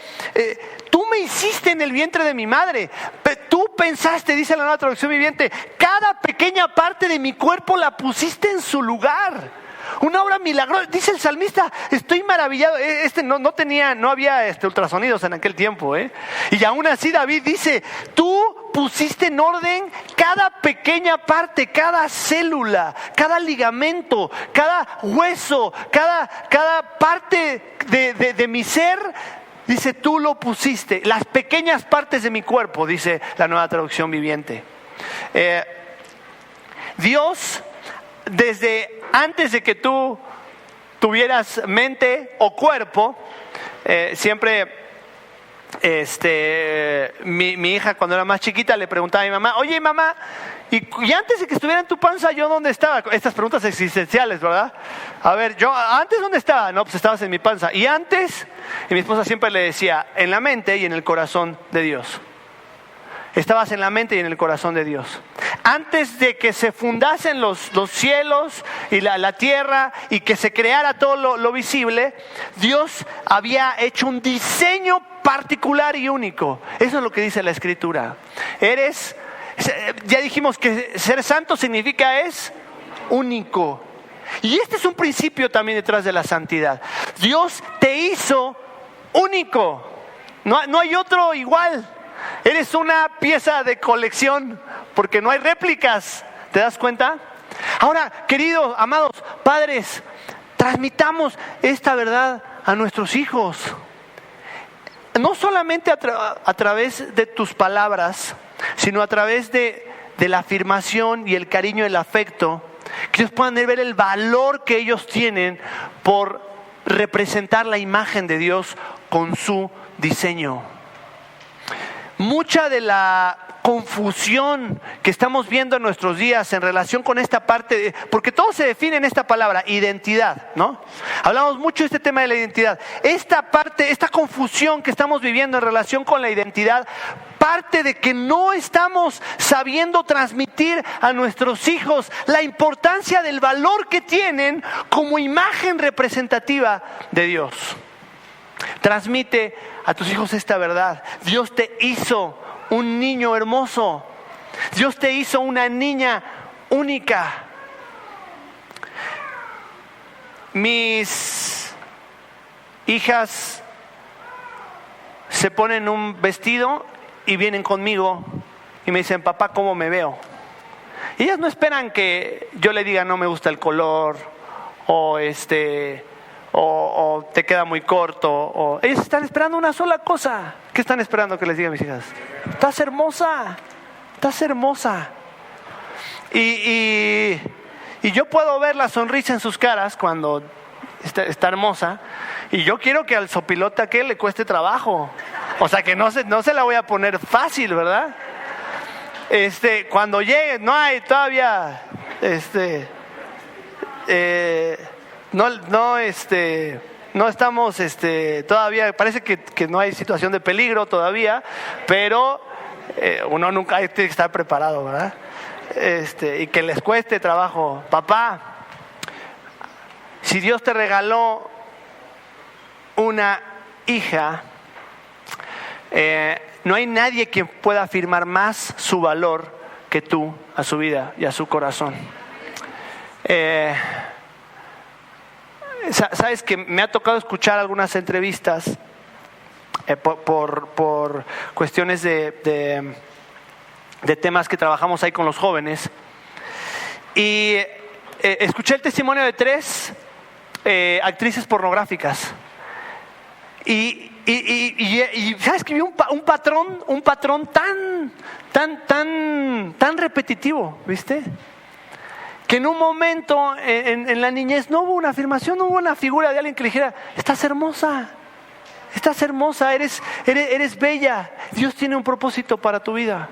tú me hiciste en el vientre de mi madre. Tú pensaste, dice la Nueva Traducción Viviente, cada pequeña parte de mi cuerpo la pusiste en su lugar. Una obra milagrosa. Dice el salmista, estoy maravillado. No había ultrasonidos en aquel tiempo, y aún así David dice, tú pusiste en orden cada pequeña parte, cada célula, cada ligamento, cada hueso, cada parte de mi ser. Dice, tú lo pusiste. Las pequeñas partes de mi cuerpo, dice la Nueva Traducción Viviente. Dios, desde antes de que tú tuvieras mente o cuerpo, siempre mi hija cuando era más chiquita le preguntaba a mi mamá, oye mamá, y antes de que estuviera en tu panza, ¿yo dónde estaba? Estas preguntas existenciales, ¿verdad? A ver, yo antes ¿dónde estaba? No, pues estabas en mi panza. ¿Y antes? Y mi esposa siempre le decía, en la mente y en el corazón de Dios. Estabas en la mente y en el corazón de Dios. Antes de que se fundasen los cielos y la tierra y que se creara todo lo visible, Dios había hecho un diseño particular y único. Eso es lo que dice la Escritura. Ya dijimos que ser santo significa es único. Y este es un principio también detrás de la santidad. Dios te hizo único. No hay otro igual. Eres una pieza de colección porque no hay réplicas. ¿Te das cuenta? Ahora, queridos, amados padres, transmitamos esta verdad a nuestros hijos. No solamente a través de tus palabras, sino a través de la afirmación y el cariño y el afecto, que ellos puedan ver el valor que ellos tienen por representar la imagen de Dios con su diseño. Mucha de la confusión que estamos viendo en nuestros días en relación con esta parte, porque todo se define en esta palabra, identidad, ¿no? Hablamos mucho de este tema de la identidad. Esta parte, esta confusión que estamos viviendo en relación con la identidad, parte de que no estamos sabiendo transmitir a nuestros hijos la importancia del valor que tienen como imagen representativa de Dios. Transmite a tus hijos esta verdad. Dios te hizo un niño hermoso. Dios te hizo una niña única. Mis hijas se ponen un vestido y vienen conmigo y me dicen, papá, ¿cómo me veo? Y ellas no esperan que yo le diga, no me gusta el color, o te queda muy corto, o ellos están esperando una sola cosa. ¿Qué están esperando que les diga a mis hijas? Estás hermosa, estás hermosa. Y yo puedo ver la sonrisa en sus caras cuando está hermosa. Y yo quiero que al sopilote aquel le cueste trabajo. O sea, que no se la voy a poner fácil, ¿verdad? Cuando llegue, no hay todavía, no estamos, todavía, parece que no hay situación de peligro todavía, pero uno nunca tiene que estar preparado, ¿verdad? Y que les cueste trabajo. Papá, si Dios te regaló una hija, no hay nadie que pueda afirmar más su valor que tú a su vida y a su corazón. Sabes que me ha tocado escuchar algunas entrevistas por cuestiones de temas que trabajamos ahí con los jóvenes, y escuché el testimonio de 3 actrices pornográficas. Y sabes que vi un patrón tan repetitivo, ¿viste? Que en un momento en la niñez no hubo una afirmación, no hubo una figura de alguien que le dijera: estás hermosa, eres bella, Dios tiene un propósito para tu vida.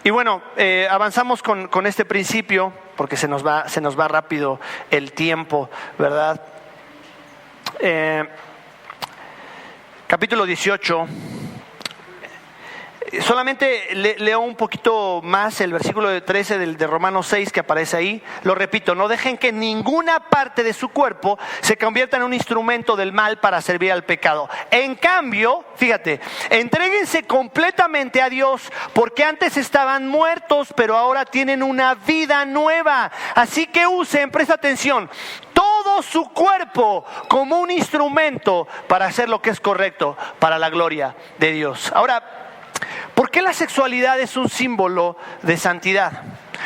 Y bueno, avanzamos con este principio, porque se nos va rápido el tiempo, ¿verdad? Capítulo 18. Solamente leo un poquito más el versículo 13 de Romanos 6 que aparece ahí. Lo repito: no dejen que ninguna parte de su cuerpo se convierta en un instrumento del mal para servir al pecado. En cambio, fíjate, entréguense completamente a Dios, porque antes estaban muertos, pero ahora tienen una vida nueva. Así que usen, presta atención, todo su cuerpo como un instrumento para hacer lo que es correcto, para la gloria de Dios. Ahora, ¿por qué la sexualidad es un símbolo de santidad?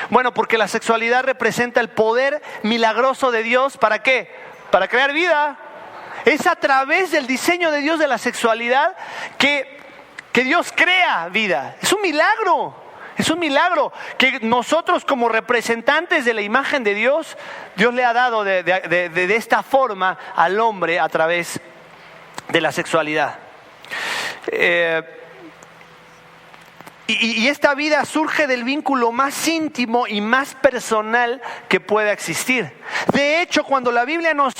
Bueno, porque la sexualidad representa el poder milagroso de Dios. ¿Para qué? Para crear vida. Es a través del diseño de Dios de la sexualidad que Dios crea vida. Es un milagro. Es un milagro que nosotros, como representantes de la imagen de Dios, Dios le ha dado de esta forma al hombre a través de la sexualidad. Y esta vida surge del vínculo más íntimo y más personal que pueda existir. De hecho, cuando la Biblia nos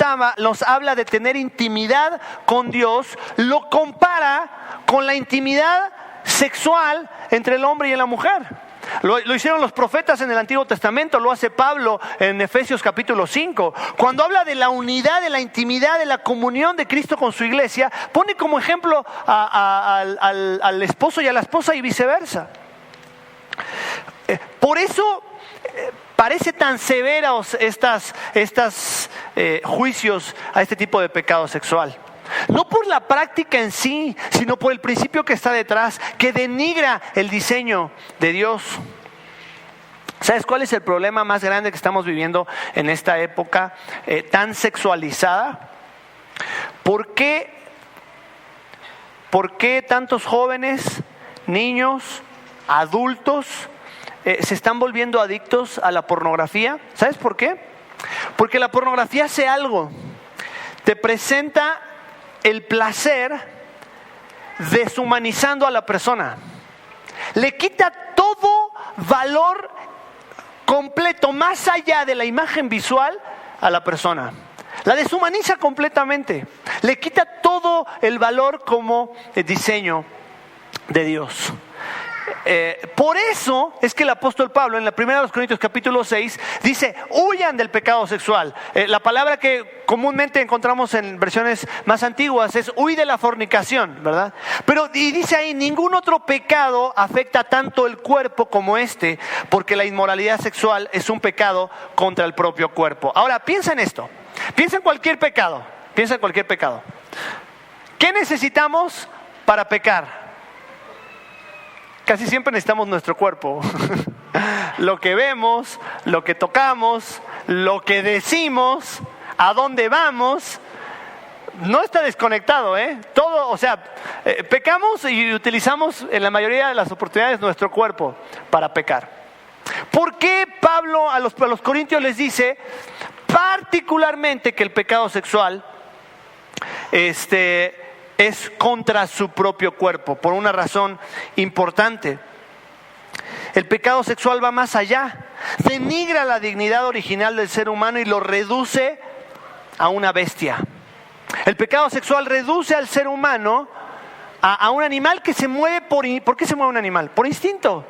habla de tener intimidad con Dios, lo compara con la intimidad sexual entre el hombre y la mujer. Lo hicieron los profetas en el Antiguo Testamento, lo hace Pablo en Efesios capítulo 5. Cuando habla de la unidad, de la intimidad, de la comunión de Cristo con su iglesia, pone como ejemplo al esposo y a la esposa y viceversa. Por eso parece tan severos estos juicios a este tipo de pecado sexual. No por la práctica en sí, sino por el principio que está detrás, que denigra el diseño de Dios. ¿Sabes cuál es el problema más grande que estamos viviendo en esta época tan sexualizada? ¿Por qué tantos jóvenes, niños, adultos se están volviendo adictos a la pornografía? ¿Sabes por qué? Porque la pornografía hace algo. Te presenta el placer deshumanizando a la persona. Le quita todo valor completo, más allá de la imagen visual, a la persona. La deshumaniza completamente. Le quita todo el valor como diseño de Dios. Por eso es que el apóstol Pablo en la primera de los Corintios capítulo 6 dice: huyan del pecado sexual. La palabra que comúnmente encontramos en versiones más antiguas es huir de la fornicación, ¿verdad? Y dice ahí: ningún otro pecado afecta tanto el cuerpo como este, porque la inmoralidad sexual es un pecado contra el propio cuerpo. Ahora, piensa en esto. Piensa en cualquier pecado. ¿Qué necesitamos para pecar? Casi siempre necesitamos nuestro cuerpo. Lo que vemos, lo que tocamos, lo que decimos, a dónde vamos, no está desconectado, todo, pecamos y utilizamos en la mayoría de las oportunidades nuestro cuerpo para pecar. ¿Por qué Pablo a los corintios les dice particularmente que el pecado sexual es contra su propio cuerpo? Por una razón importante. El pecado sexual va más allá, denigra la dignidad original del ser humano y lo reduce a una bestia. El pecado sexual reduce al ser humano a un animal que se mueve ¿por qué se mueve un animal? Por instinto.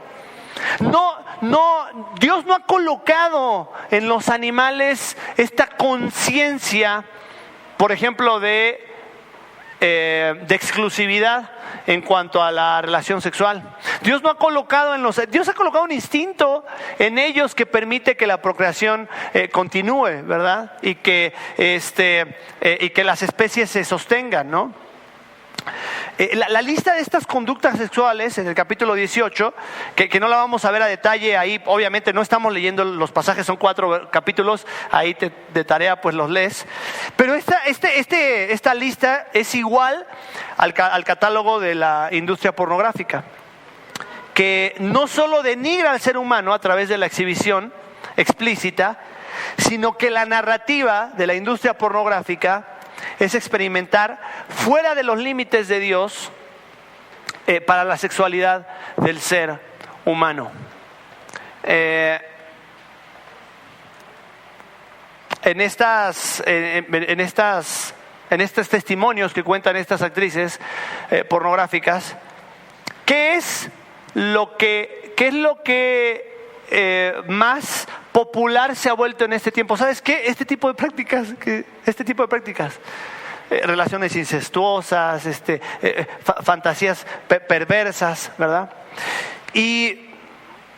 Dios no ha colocado en los animales esta conciencia, por ejemplo, de exclusividad en cuanto a la relación sexual. Dios ha colocado un instinto en ellos que permite que la procreación continúe, ¿verdad? Y que las especies se sostengan, ¿no? La lista de estas conductas sexuales en el capítulo 18, que no la vamos a ver a detalle ahí, obviamente no estamos leyendo los pasajes, son 4 capítulos, ahí de tarea pues los lees, pero esta lista es igual al catálogo de la industria pornográfica, que no solo denigra al ser humano a través de la exhibición explícita, sino que la narrativa de la industria pornográfica es experimentar fuera de los límites de Dios para la sexualidad del ser humano. En estos testimonios que cuentan estas actrices pornográficas, ¿qué es lo que más popular se ha vuelto en este tiempo? ¿Sabes qué? Este tipo de prácticas, relaciones incestuosas, fantasías perversas, ¿verdad? Y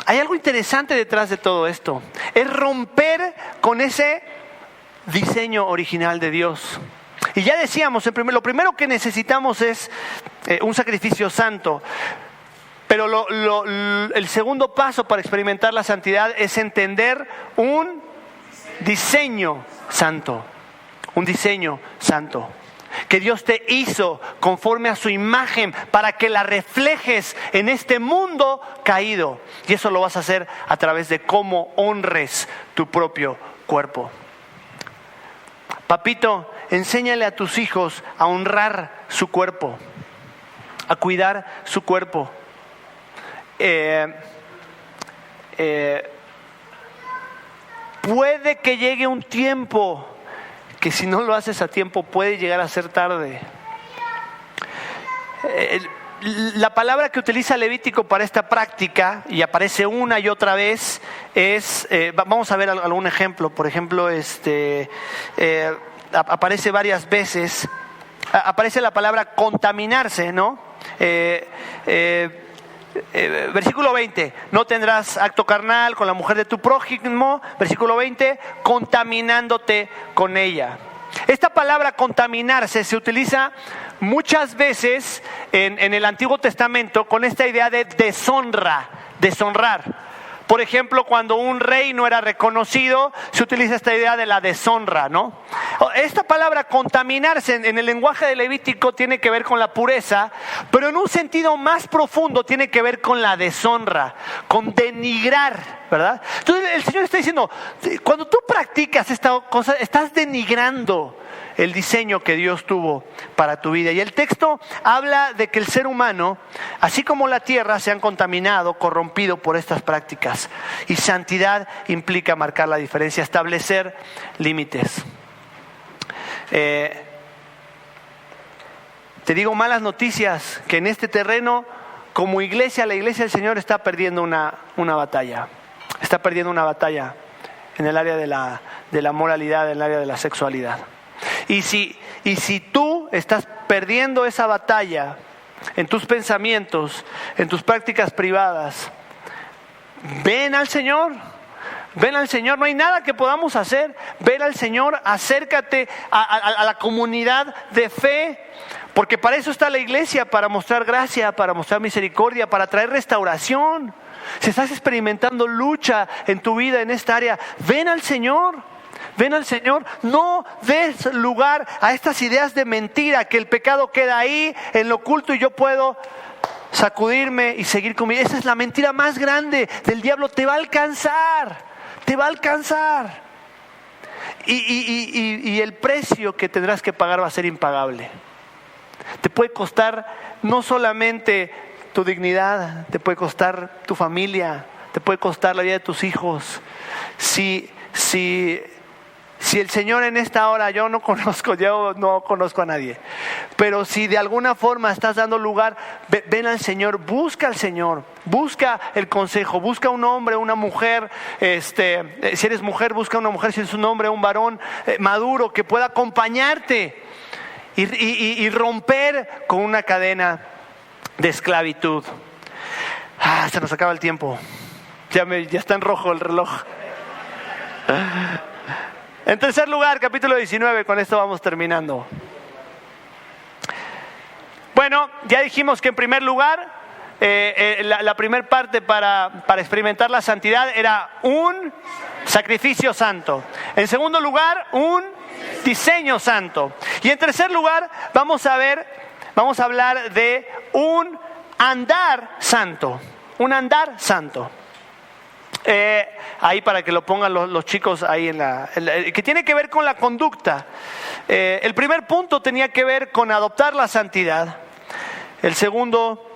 hay algo interesante detrás de todo esto. Es romper con ese diseño original de Dios. Y ya decíamos, lo primero que necesitamos es un sacrificio santo. Pero el segundo paso para experimentar la santidad es entender un diseño santo. Un diseño santo. Que Dios te hizo conforme a su imagen para que la reflejes en este mundo caído. Y eso lo vas a hacer a través de cómo honres tu propio cuerpo. Papito, enséñale a tus hijos a honrar su cuerpo, a cuidar su cuerpo. Puede que llegue un tiempo que si no lo haces a tiempo puede llegar a ser tarde. La palabra que utiliza Levítico para esta práctica, y aparece una y otra vez, es, vamos a ver algún ejemplo. Por ejemplo, aparece varias veces, aparece la palabra contaminarse, ¿no? Versículo 20, no tendrás acto carnal con la mujer de tu prójimo. Versículo 20, contaminándote con ella. Esta palabra contaminarse se utiliza muchas veces en el Antiguo Testamento con esta idea de deshonrar. Por ejemplo, cuando un rey no era reconocido, se utiliza esta idea de la deshonra, ¿no? Esta palabra contaminarse en el lenguaje de Levítico tiene que ver con la pureza, pero en un sentido más profundo tiene que ver con la deshonra, con denigrar, ¿verdad? Entonces el Señor está diciendo, cuando tú practicas esta cosa, estás denigrando el diseño que Dios tuvo para tu vida. Y el texto habla de que el ser humano, así como la tierra, se han contaminado, corrompido por estas prácticas. Y santidad implica marcar la diferencia, establecer límites. Te digo malas noticias, que en este terreno, como iglesia, la iglesia del Señor está perdiendo una batalla. Está perdiendo una batalla en el área de la moralidad, en el área de la sexualidad. Y si tú estás perdiendo esa batalla en tus pensamientos, en tus prácticas privadas, ven al Señor, no hay nada que podamos hacer. Ven al Señor, acércate a la comunidad de fe, porque para eso está la iglesia, para mostrar gracia, para mostrar misericordia, para traer restauración. Si estás experimentando lucha en tu vida en esta área, ven al Señor. ven al Señor. No des lugar a estas ideas de mentira, que el pecado queda ahí en lo oculto y yo puedo sacudirme y seguir con mi vida. Esa es la mentira más grande del diablo. Te va a alcanzar, te va a alcanzar. Y el precio que tendrás que pagar va a ser impagable. Te puede costar no solamente tu dignidad, te puede costar tu familia, te puede costar la vida de tus hijos. Si el Señor en esta hora, yo no conozco a nadie, pero si de alguna forma estás dando lugar, ven al Señor, busca al Señor, busca el consejo, busca un hombre, una mujer, si eres mujer, busca una mujer, si eres un hombre, un varón maduro que pueda acompañarte y romper con una cadena de esclavitud. Se nos acaba el tiempo, ya está en rojo el reloj. En tercer lugar, capítulo 19, con esto vamos terminando. Bueno, ya dijimos que en primer lugar, la primer parte para experimentar la santidad era un sacrificio santo. En segundo lugar, un diseño santo. Y en tercer lugar, vamos a hablar de un andar santo. Un andar santo. Ahí para que lo pongan los chicos ahí que tiene que ver con la conducta. El primer punto tenía que ver con adoptar la santidad. El segundo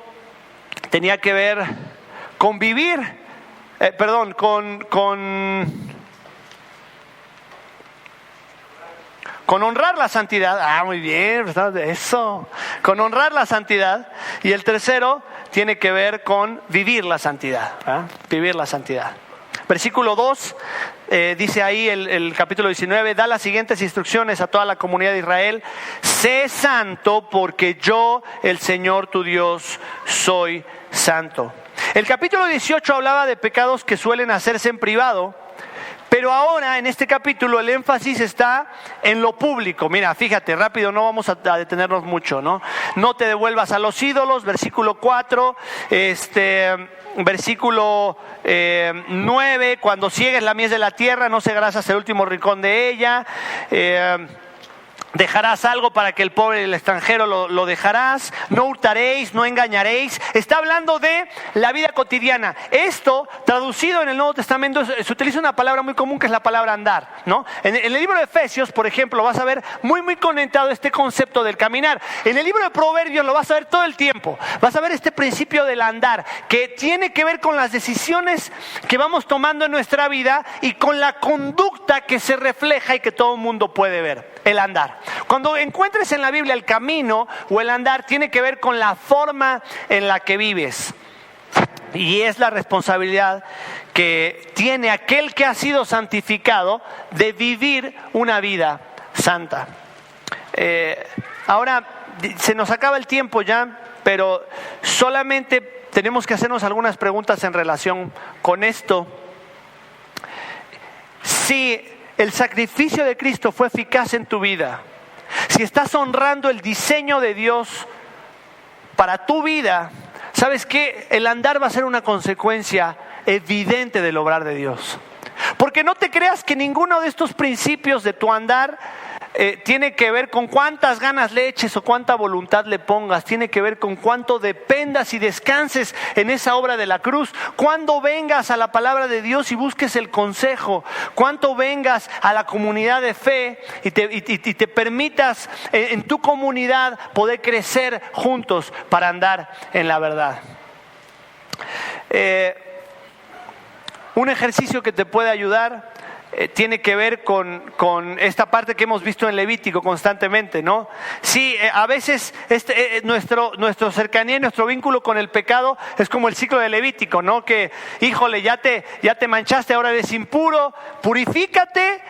tenía que ver con vivir, con honrar la santidad. Muy bien, eso, con honrar la santidad. Y el tercero tiene que ver con vivir la santidad, vivir la santidad. Versículo 2, dice ahí el capítulo 19, da las siguientes instrucciones a toda la comunidad de Israel: sé santo porque yo, el Señor tu Dios, soy santo. El capítulo 18 hablaba de pecados que suelen hacerse en privado, pero ahora en este capítulo el énfasis está en lo público. Mira, fíjate, rápido, no vamos a detenernos mucho, ¿no? No te devuelvas a los ídolos, versículo 4, versículo 9, cuando ciegues la mies de la tierra, no cegarás hasta el último rincón de ella. Dejarás algo para que el pobre y el extranjero lo dejarás. No hurtaréis, no engañaréis. Está hablando de la vida cotidiana. Esto, traducido en el Nuevo Testamento, se utiliza una palabra muy común que es la palabra andar, ¿no? En el libro de Efesios, por ejemplo, vas a ver muy conectado este concepto del caminar. En el libro de Proverbios lo vas a ver todo el tiempo. Vas a ver este principio del andar, que tiene que ver con las decisiones que vamos tomando en nuestra vida y con la conducta que se refleja y que todo el mundo puede ver. El andar. Cuando encuentres en la Biblia el camino o el andar, tiene que ver con la forma en la que vives. Y es la responsabilidad que tiene aquel que ha sido santificado de vivir una vida santa. Ahora, se nos acaba el tiempo ya, pero solamente tenemos que hacernos algunas preguntas en relación con esto. Si el sacrificio de Cristo fue eficaz en tu vida, si estás honrando el diseño de Dios para tu vida, ¿sabes qué? El andar va a ser una consecuencia evidente del obrar de Dios. Porque no te creas que ninguno de estos principios de tu andar tiene que ver con cuántas ganas le eches o cuánta voluntad le pongas. Tiene que ver con cuánto dependas y descanses en esa obra de la cruz. Cuando vengas a la palabra de Dios y busques el consejo. Cuánto vengas a la comunidad de fe y te permitas en tu comunidad poder crecer juntos para andar en la verdad. Un ejercicio que te puede ayudar tiene que ver con esta parte que hemos visto en Levítico constantemente, ¿no? Sí, a veces nuestro cercanía y nuestro vínculo con el pecado es como el ciclo de Levítico, ¿no? Que, híjole, ya te manchaste, ahora eres impuro, purifícate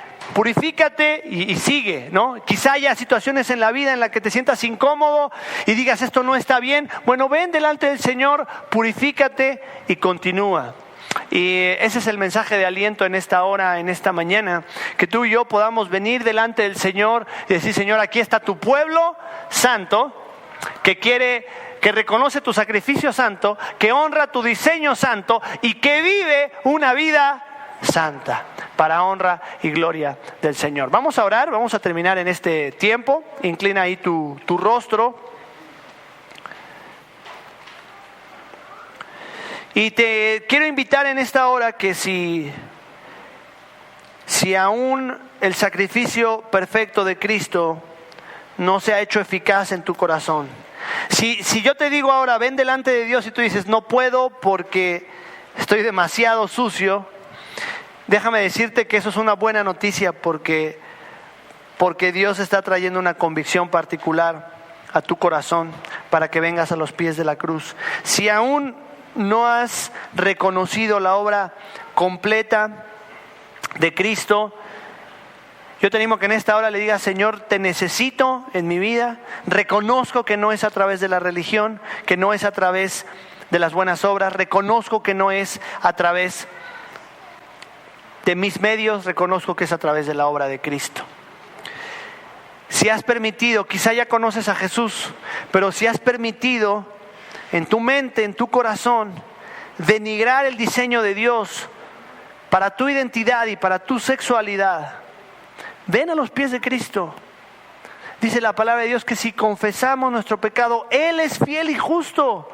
y sigue, ¿no? Quizá haya situaciones en la vida en las que te sientas incómodo y digas esto no está bien. Bueno, ven delante del Señor, purifícate y continúa. Y ese es el mensaje de aliento en esta hora, en esta mañana, que tú y yo podamos venir delante del Señor y decir: Señor, aquí está tu pueblo santo, que reconoce tu sacrificio santo, que honra tu diseño santo y que vive una vida santa. para honra y gloria del Señor. Vamos a orar, vamos a terminar en este tiempo. Inclina ahí tu rostro. Y te quiero invitar en esta hora que si aún el sacrificio perfecto de Cristo no se ha hecho eficaz en tu corazón, si yo te digo ahora, ven delante de Dios y tú dices, no puedo porque estoy demasiado sucio, déjame decirte que eso es una buena noticia porque Dios está trayendo una convicción particular a tu corazón para que vengas a los pies de la cruz. Si aún no has reconocido la obra completa de Cristo, yo te animo que en esta hora le digas, Señor, te necesito en mi vida. Reconozco que no es a través de la religión, que no es a través de las buenas obras. Reconozco que no es a través de mis medios. Reconozco que es a través de la obra de Cristo. Si has permitido, quizá ya conoces a Jesús, pero si has permitido en tu mente, en tu corazón, denigrar el diseño de Dios para tu identidad y para tu sexualidad, ven a los pies de Cristo. Dice la palabra de Dios que si confesamos nuestro pecado, Él es fiel y justo.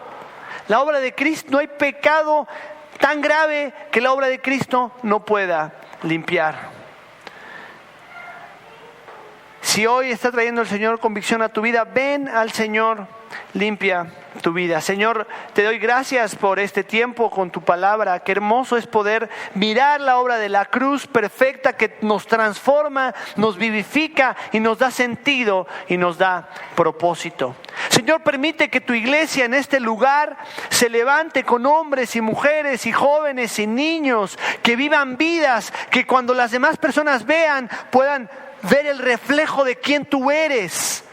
La obra de Cristo, no hay pecado tan grave que la obra de Cristo no pueda limpiar. Si hoy está trayendo el Señor convicción a tu vida, ven al Señor, limpia tu vida. Señor, te doy gracias por este tiempo con tu palabra. Qué hermoso es poder mirar la obra de la cruz perfecta que nos transforma, nos vivifica y nos da sentido y nos da propósito. Señor, permite que tu iglesia en este lugar se levante con hombres y mujeres y jóvenes y niños que vivan vidas que cuando las demás personas vean puedan ver el reflejo de quién tú eres.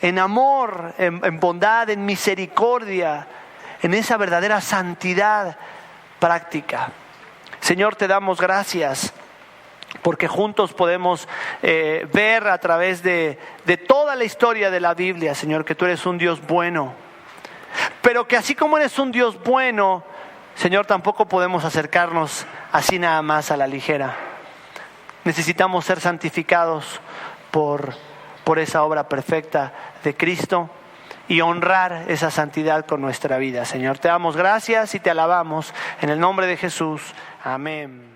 En amor, en bondad, en misericordia, en esa verdadera santidad práctica. Señor, te damos gracias porque juntos podemos ver a través de toda la historia de la Biblia, Señor, que tú eres un Dios bueno. Pero que así como eres un Dios bueno, Señor, tampoco podemos acercarnos así nada más a la ligera. Necesitamos ser santificados por esa obra perfecta de Cristo y honrar esa santidad con nuestra vida. Señor, te damos gracias y te alabamos en el nombre de Jesús. Amén.